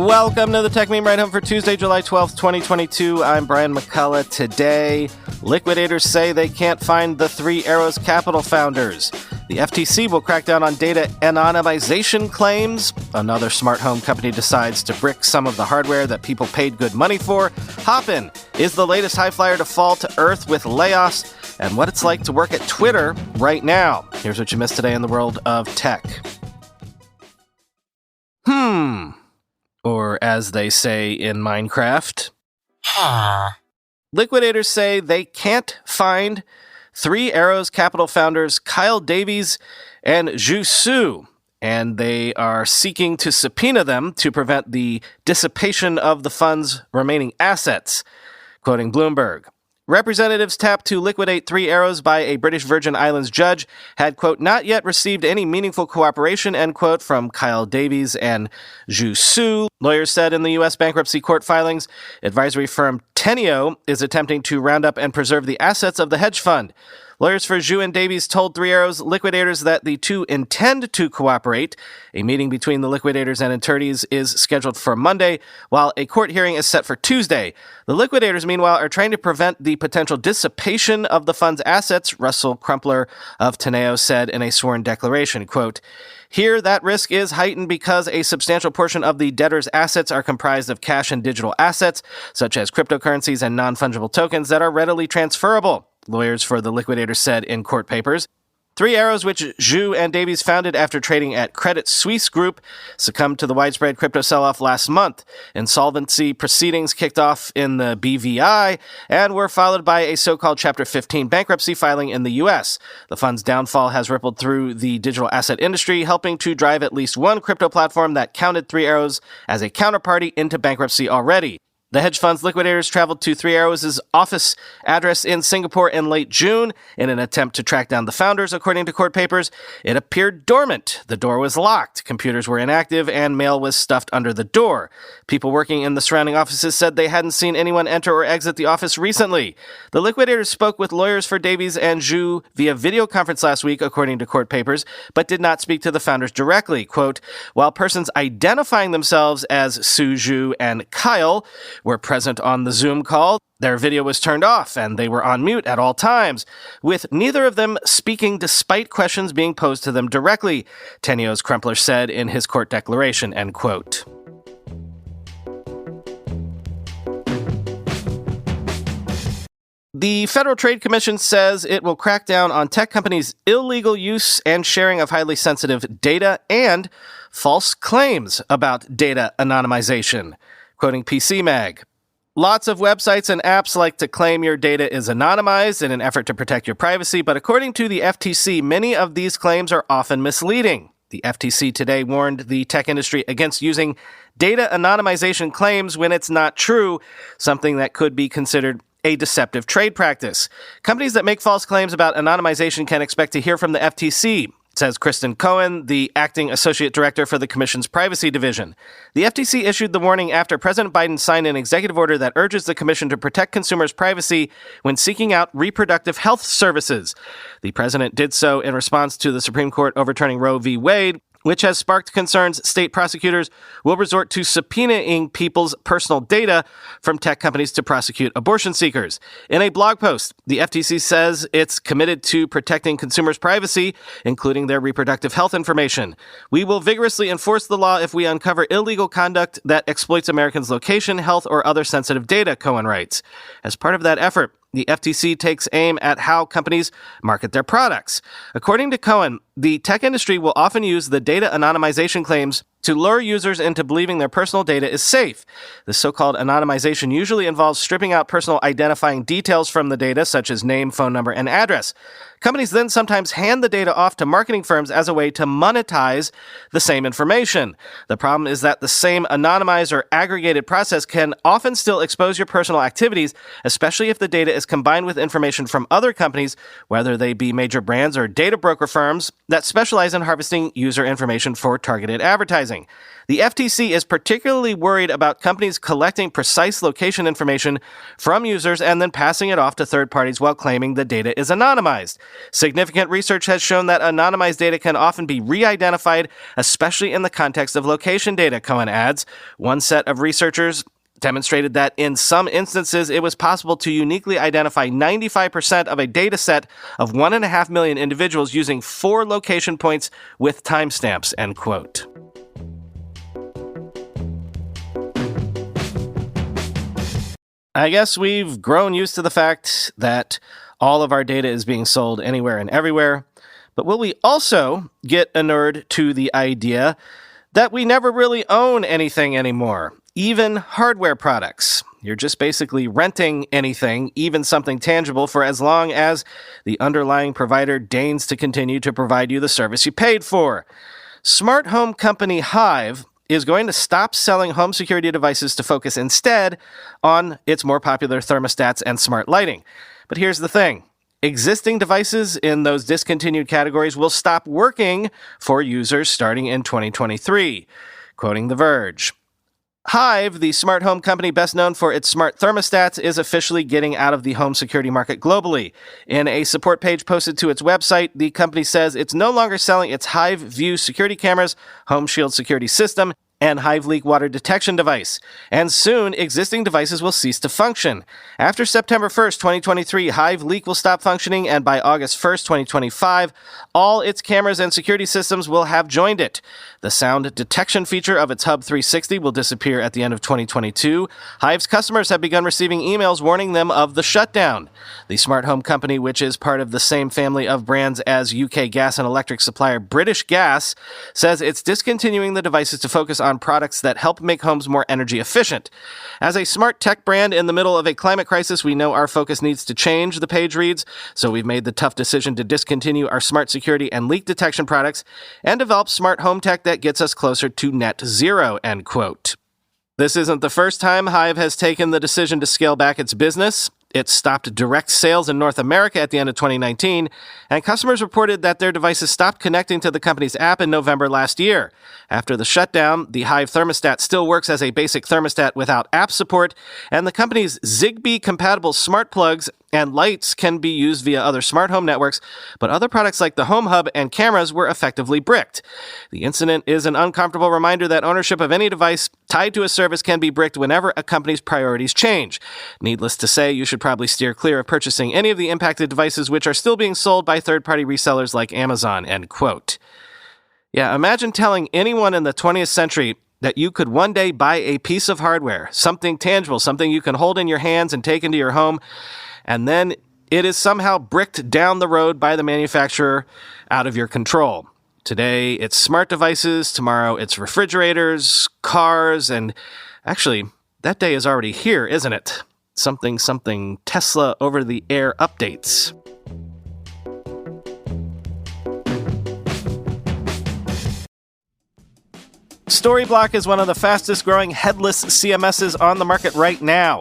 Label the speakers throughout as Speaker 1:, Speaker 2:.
Speaker 1: Welcome to the Techmeme Ride Home for Tuesday, July 12th, 2022. I'm Brian McCullough. Today, liquidators say they can't find the Three Arrows Capital founders. The FTC will crack down on data anonymization claims. Another smart home company decides to brick some of the hardware that people paid good money for. Hopin is the latest high flyer to fall to earth with layoffs, and what it's like to work at Twitter right now. Here's what you missed today in the world of tech. Or as they say in Minecraft. Liquidators say they can't find Three Arrows Capital founders Kyle Davies and Zhu Su, and they are seeking to subpoena them to prevent the dissipation of the fund's remaining assets, quoting Bloomberg. Representatives tapped to liquidate Three Arrows by a British Virgin Islands judge had, quote, not yet received any meaningful cooperation, end quote, from Kyle Davies and Zhu Su. Lawyers said in the U.S. bankruptcy court filings, advisory firm Teneo is attempting to round up and preserve the assets of the hedge fund. Lawyers for Zhu and Davies told Three Arrows liquidators that the two intend to cooperate. A meeting between the liquidators and attorneys is scheduled for Monday, while a court hearing is set for Tuesday. The liquidators, meanwhile, are trying to prevent the potential dissipation of the fund's assets, Russell Crumpler of Teneo said in a sworn declaration, quote, here, that risk is heightened because a substantial portion of the debtor's assets are comprised of cash and digital assets, such as cryptocurrencies and non-fungible tokens that are readily transferable, lawyers for the liquidators said in court papers. Three Arrows, which Zhu and Davies founded after trading at Credit Suisse Group, succumbed to the widespread crypto sell-off last month. Insolvency proceedings kicked off in the BVI and were followed by a so-called Chapter 15 bankruptcy filing in the U.S. The fund's downfall has rippled through the digital asset industry, helping to drive at least one crypto platform that counted Three Arrows as a counterparty into bankruptcy already. The hedge fund's liquidators traveled to Three Arrows' office address in Singapore in late June in an attempt to track down the founders, according to court papers. It appeared dormant. The door was locked, computers were inactive, and mail was stuffed under the door. People working in the surrounding offices said they hadn't seen anyone enter or exit the office recently. The liquidators spoke with lawyers for Davies and Zhu via video conference last week, according to court papers, but did not speak to the founders directly. Quote, while persons identifying themselves as Su, Zhu, and Kyle were present on the Zoom call, their video was turned off and they were on mute at all times, with neither of them speaking despite questions being posed to them directly, Teneo's Crumpler said in his court declaration, end quote. The Federal Trade Commission says it will crack down on tech companies' illegal use and sharing of highly sensitive data and false claims about data anonymization. Quoting PC Mag, lots of websites and apps like to claim your data is anonymized in an effort to protect your privacy, but according to the FTC, many of these claims are often misleading. The FTC today warned the tech industry against using data anonymization claims when it's not true, something that could be considered a deceptive trade practice. Companies that make false claims about anonymization can expect to hear from the FTC, says Kristen Cohen, the acting associate director for the Commission's privacy division. The FTC issued the warning after President Biden signed an executive order that urges the Commission to protect consumers' privacy when seeking out reproductive health services. The president did so in response to the Supreme Court overturning Roe v. Wade, which has sparked concerns state prosecutors will resort to subpoenaing people's personal data from tech companies to prosecute abortion seekers. In a blog post, the FTC says it's committed to protecting consumers' privacy, including their reproductive health information. We will vigorously enforce the law if we uncover illegal conduct that exploits Americans' location, health, or other sensitive data, Cohen writes. As part of that effort, the FTC takes aim at how companies market their products. According to Cohen, the tech industry will often use the data anonymization claims to lure users into believing their personal data is safe. The so-called anonymization usually involves stripping out personal identifying details from the data, such as name, phone number, and address. Companies then sometimes hand the data off to marketing firms as a way to monetize the same information. The problem is that the same anonymized or aggregated process can often still expose your personal activities, especially if the data is combined with information from other companies, whether they be major brands or data broker firms that specialize in harvesting user information for targeted advertising. The FTC is particularly worried about companies collecting precise location information from users and then passing it off to third parties while claiming the data is anonymized. Significant research has shown that anonymized data can often be re-identified, especially in the context of location data, Cohen adds. One set of researchers demonstrated that in some instances it was possible to uniquely identify 95% of a data set of 1.5 million individuals using 4 location points with timestamps, end quote. I guess we've grown used to the fact that all of our data is being sold anywhere and everywhere, but will we also get inured to the idea that we never really own anything anymore? Even hardware products. You're just basically renting anything, even something tangible, for as long as the underlying provider deigns to continue to provide you the service you paid for. Smart home company Hive is going to stop selling home security devices to focus instead on its more popular thermostats and smart lighting. But here's the thing. Existing devices in those discontinued categories will stop working for users starting in 2023. Quoting The Verge. Hive, the smart home company best known for its smart thermostats, is officially getting out of the home security market globally. In a support page posted to its website, the company says it's no longer selling its Hive View security cameras, Home Shield security system, and Hive leak water detection device. And soon, existing devices will cease to function. After September 1st, 2023, Hive leak will stop functioning, and by August 1st, 2025, all its cameras and security systems will have joined it. The sound detection feature of its Hub 360 will disappear at the end of 2022. Hive's customers have begun receiving emails warning them of the shutdown. The smart home company, which is part of the same family of brands as UK gas and electric supplier British Gas, says it's discontinuing the devices to focus on products that help make homes more energy efficient. As a smart tech brand in the middle of a climate crisis, we know our focus needs to change, the page reads, so we've made the tough decision to discontinue our smart security and leak detection products and develop smart home tech that gets us closer to net zero, end quote. This isn't the first time Hive has taken the decision to scale back its business. It stopped direct sales in North America at the end of 2019, and customers reported that their devices stopped connecting to the company's app in November last year. After the shutdown, the Hive thermostat still works as a basic thermostat without app support, and the company's Zigbee-compatible smart plugs and lights can be used via other smart home networks, but other products like the Home Hub and cameras were effectively bricked. The incident is an uncomfortable reminder that ownership of any device tied to a service can be bricked whenever a company's priorities change. Needless to say, you should probably steer clear of purchasing any of the impacted devices which are still being sold by third-party resellers like Amazon, end quote. Yeah, imagine telling anyone in the 20th century that you could one day buy a piece of hardware, something tangible, something you can hold in your hands and take into your home, and then it is somehow bricked down the road by the manufacturer out of your control. Today, it's smart devices. Tomorrow, it's refrigerators, cars, and actually, that day is already here, isn't it? Something Tesla over-the-air updates. Storyblock is one of the fastest-growing headless CMSs on the market right now.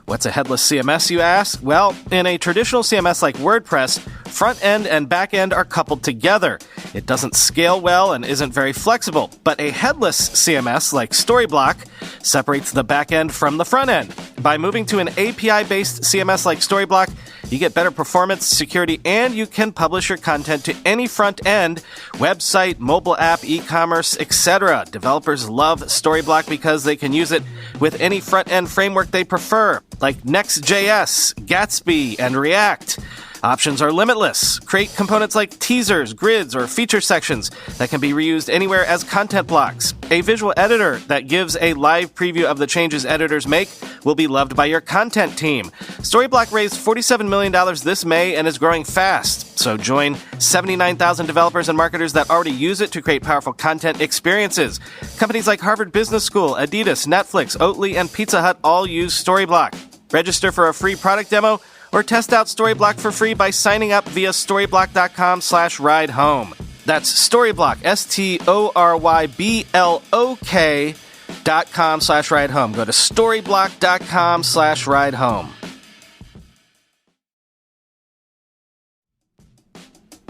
Speaker 1: What's a headless CMS, you ask? Well, in a traditional CMS like WordPress, front end and back end are coupled together. It doesn't scale well and isn't very flexible, but a headless CMS like Storyblock separates the back end from the front end. By moving to an API-based CMS like Storyblock, you get better performance, security, and you can publish your content to any front end, website, mobile app, e-commerce, etc. Developers love Storyblock because they can use it with any front end framework they prefer, like Next.js, Gatsby, and React. Options are limitless. Create components like teasers, grids, or feature sections that can be reused anywhere as content blocks. A visual editor that gives a live preview of the changes editors make will be loved by your content team. Storyblock raised $47 million this May and is growing fast. So join 79,000 developers and marketers that already use it to create powerful content experiences. Companies like Harvard Business School, Adidas, Netflix, Oatly, and Pizza Hut all use Storyblock. Register for a free product demo or test out Storyblock for free by signing up via storyblock.com/ridehome. That's Storyblock, STORYBLOK.com/ridehome. Go to storyblock.com/ridehome.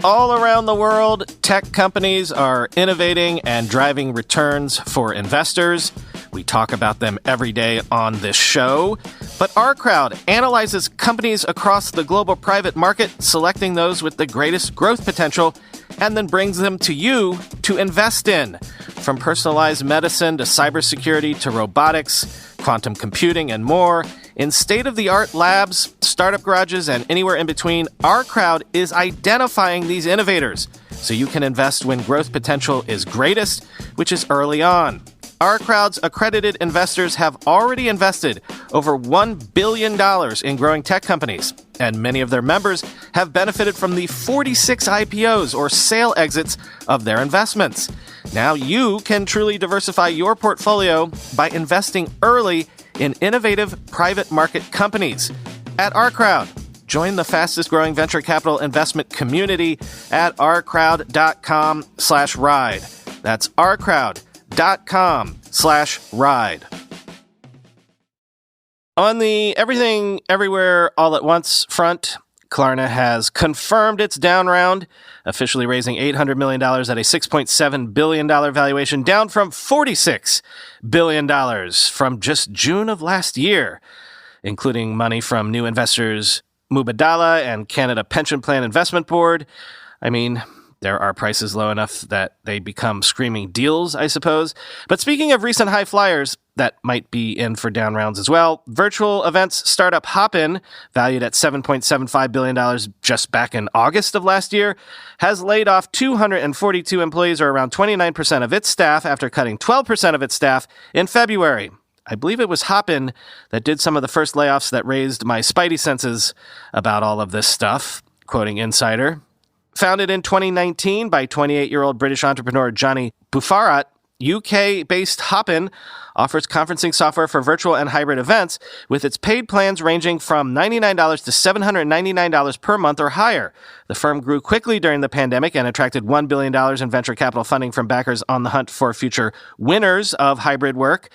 Speaker 1: All around the world, tech companies are innovating and driving returns for investors. We talk about them every day on this show. But OurCrowd analyzes companies across the global private market, selecting those with the greatest growth potential, and then brings them to you to invest in. From personalized medicine to cybersecurity to robotics, quantum computing, and more, in state-of-the-art labs, startup garages, and anywhere in between, OurCrowd is identifying these innovators so you can invest when growth potential is greatest, which is early on. OurCrowd's accredited investors have already invested over $1 billion in growing tech companies, and many of their members have benefited from the 46 IPOs or sale exits of their investments. Now you can truly diversify your portfolio by investing early in innovative private market companies. At OurCrowd, join the fastest growing venture capital investment community at ourcrowd.com/ride. That's ourcrowd.com/ride. On the Everything Everywhere All at Once front, Klarna has confirmed its down round, officially raising $800 million at a $6.7 billion valuation, down from $46 billion from just June of last year, including money from new investors Mubadala and Canada Pension Plan Investment Board. I mean, there are prices low enough that they become screaming deals, I suppose. But speaking of recent high flyers that might be in for down rounds as well, virtual events startup Hopin, valued at $7.75 billion just back in August of last year, has laid off 242 employees, or around 29% of its staff, after cutting 12% of its staff in February. I believe it was Hopin that did some of the first layoffs that raised my spidey senses about all of this stuff, quoting Insider. Founded in 2019 by 28-year-old British entrepreneur Johnny Buffarat, UK-based Hopin offers conferencing software for virtual and hybrid events, with its paid plans ranging from $99 to $799 per month or higher. The firm grew quickly during the pandemic and attracted $1 billion in venture capital funding from backers on the hunt for future winners of hybrid work.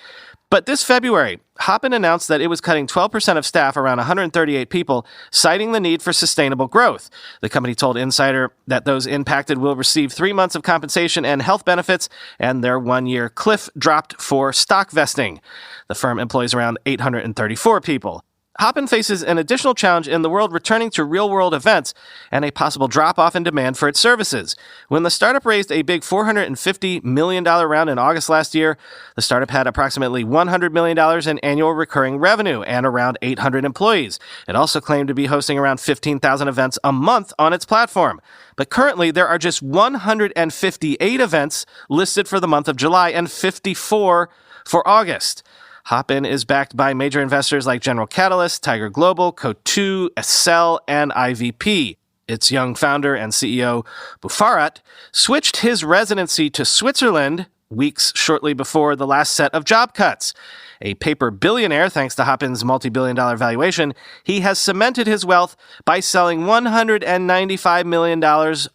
Speaker 1: But this February, Hopin announced that it was cutting 12% of staff, around 138 people, citing the need for sustainable growth. The company told Insider that those impacted will receive 3 months of compensation and health benefits, and their 1-year cliff dropped for stock vesting. The firm employs around 834 people. Hopin faces an additional challenge in the world returning to real-world events and a possible drop-off in demand for its services. When the startup raised a big $450 million round in August last year, the startup had approximately $100 million in annual recurring revenue and around 800 employees. It also claimed to be hosting around 15,000 events a month on its platform. But currently, there are just 158 events listed for the month of July and 54 for August. Hopin is backed by major investors like General Catalyst, Tiger Global, Coatue, Accel, and IVP. Its young founder and CEO, Buffarat, switched his residency to Switzerland weeks shortly before the last set of job cuts. A paper billionaire, thanks to Hopin's multi-billion-dollar valuation, he has cemented his wealth by selling $195 million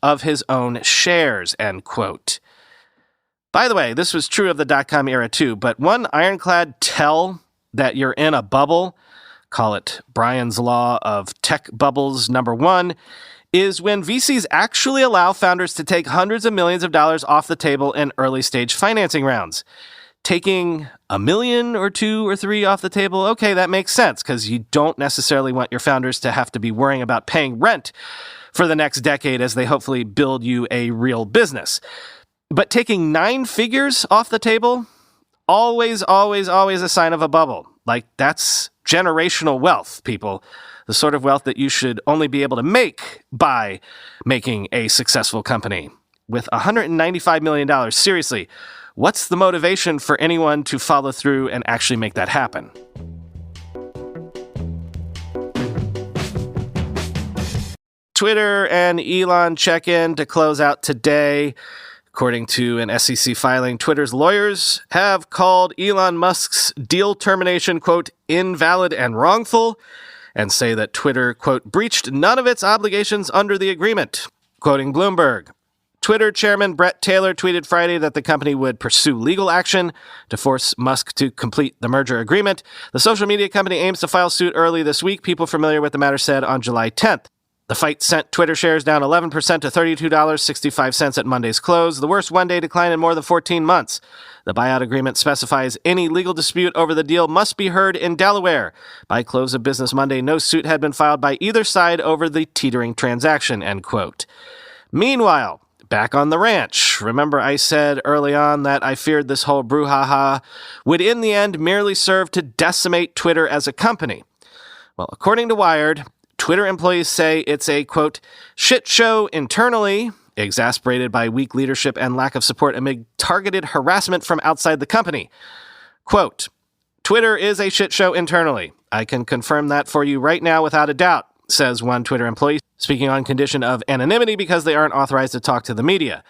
Speaker 1: of his own shares, end quote. By the way, this was true of the dot-com era too, but one ironclad tell that you're in a bubble, call it Brian's Law of Tech Bubbles number 1, is when VCs actually allow founders to take hundreds of millions of dollars off the table in early-stage financing rounds. Taking $1 million or $2 or $3 off the table, okay, that makes sense, because you don't necessarily want your founders to have to be worrying about paying rent for the next decade as they hopefully build you a real business. But taking 9 figures off the table, always a sign of a bubble. Like, that's generational wealth, people. The sort of wealth that you should only be able to make by making a successful company. With $195 million, seriously, what's the motivation for anyone to follow through and actually make that happen? Twitter and Elon check in to close out today. According to an SEC filing, Twitter's lawyers have called Elon Musk's deal termination, quote, invalid and wrongful, and say that Twitter, quote, breached none of its obligations under the agreement. Quoting Bloomberg, Twitter chairman Brett Taylor tweeted Friday that the company would pursue legal action to force Musk to complete the merger agreement. The social media company aims to file suit early this week, people familiar with the matter said on July 10th. The fight sent Twitter shares down 11% to $32.65 at Monday's close, the worst one-day decline in more than 14 months. The buyout agreement specifies any legal dispute over the deal must be heard in Delaware. By close of business Monday, no suit had been filed by either side over the teetering transaction, end quote. Meanwhile, back on the ranch. Remember I said early on that I feared this whole brouhaha would in the end merely serve to decimate Twitter as a company. Well, according to Wired, Twitter employees say it's a, quote, shit show internally, exasperated by weak leadership and lack of support amid targeted harassment from outside the company. Quote, Twitter is a shit show internally. I can confirm that for you right now without a doubt, says one Twitter employee, speaking on condition of anonymity because they aren't authorized to talk to the media.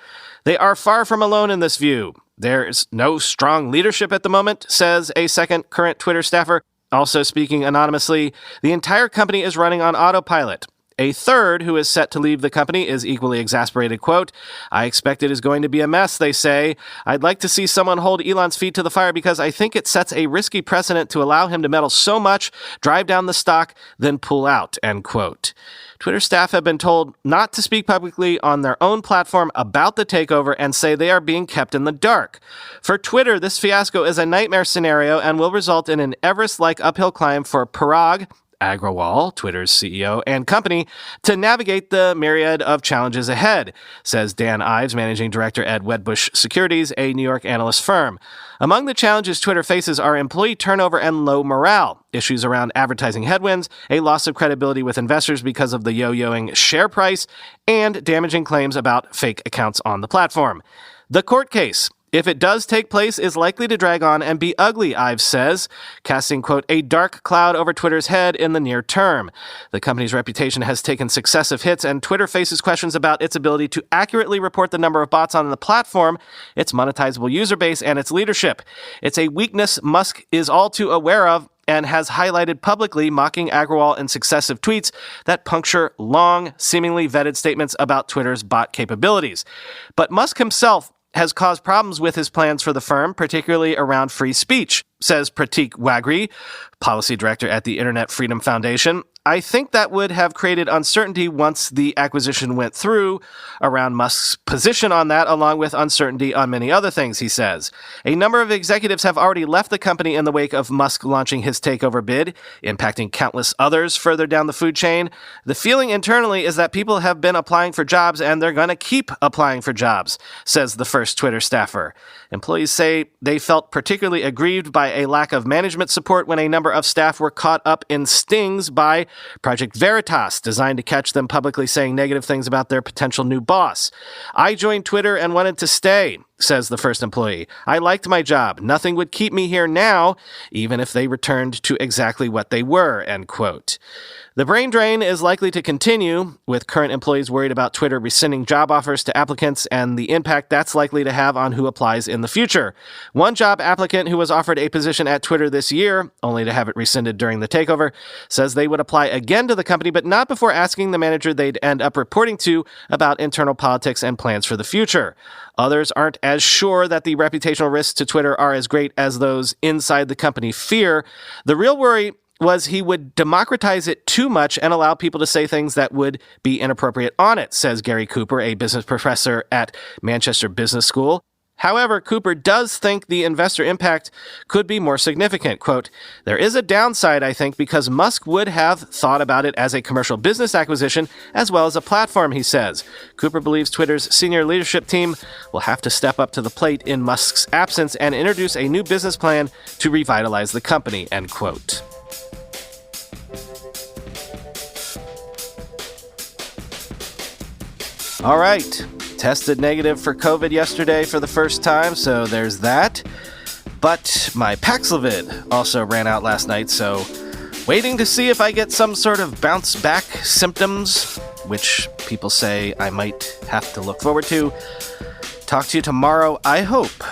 Speaker 1: They are far from alone in this view. There's no strong leadership at the moment, says a second current Twitter staffer. Also speaking anonymously, the entire company is running on autopilot. A third, who is set to leave the company, is equally exasperated. Quote, I expect it is going to be a mess, they say. I'd like to see someone hold Elon's feet to the fire because I think it sets a risky precedent to allow him to meddle so much, drive down the stock, then pull out, end quote. Twitter staff have been told not to speak publicly on their own platform about the takeover and say they are being kept in the dark. For Twitter, this fiasco is a nightmare scenario and will result in an Everest-like uphill climb for Parag Agrawal, Twitter's CEO and company, to navigate the myriad of challenges ahead, says Dan Ives, managing director at Wedbush Securities, a New York analyst firm. Among the challenges Twitter faces are employee turnover and low morale, issues around advertising headwinds, a loss of credibility with investors because of the yo-yoing share price, and damaging claims about fake accounts on the platform. The court case, if it does take place, is likely to drag on and be ugly, Ives says, casting, quote, a dark cloud over Twitter's head in the near term. The company's reputation has taken successive hits, and Twitter faces questions about its ability to accurately report the number of bots on the platform, its monetizable user base, and its leadership. It's a weakness Musk is all too aware of and has highlighted publicly, mocking Agrawal in successive tweets that puncture long, seemingly vetted statements about Twitter's bot capabilities. But Musk himself has caused problems with his plans for the firm, particularly around free speech, says Pratik Wagri, policy director at the Internet Freedom Foundation. I think that would have created uncertainty once the acquisition went through around Musk's position on that, along with uncertainty on many other things, he says. A number of executives have already left the company in the wake of Musk launching his takeover bid, impacting countless others further down the food chain. The feeling internally is that people have been applying for jobs and they're going to keep applying for jobs, says the first Twitter staffer. Employees say they felt particularly aggrieved by a lack of management support when a number of staff were caught up in stings by Project Veritas, designed to catch them publicly saying negative things about their potential new boss. I joined Twitter and wanted to stay, says the first employee. I liked my job. Nothing would keep me here now, even if they returned to exactly what they were, end quote. The brain drain is likely to continue, with current employees worried about Twitter rescinding job offers to applicants and the impact that's likely to have on who applies in the future. One job applicant who was offered a position at Twitter this year, only to have it rescinded during the takeover, says they would apply again to the company, but not before asking the manager they'd end up reporting to about internal politics and plans for the future. Others aren't as sure that the reputational risks to Twitter are as great as those inside the company fear. The real worry was he would democratize it too much and allow people to say things that would be inappropriate on it, says Gary Cooper, a business professor at Manchester Business School. However, Cooper does think the investor impact could be more significant. Quote, there is a downside, I think, because Musk would have thought about it as a commercial business acquisition as well as a platform, he says. Cooper believes Twitter's senior leadership team will have to step up to the plate in Musk's absence and introduce a new business plan to revitalize the company, end quote. All right. Tested negative for COVID yesterday for the first time, so there's that. But my Paxlovid also ran out last night, so waiting to see if I get some sort of bounce back symptoms, which people say I might have to look forward to. Talk to you tomorrow, I hope.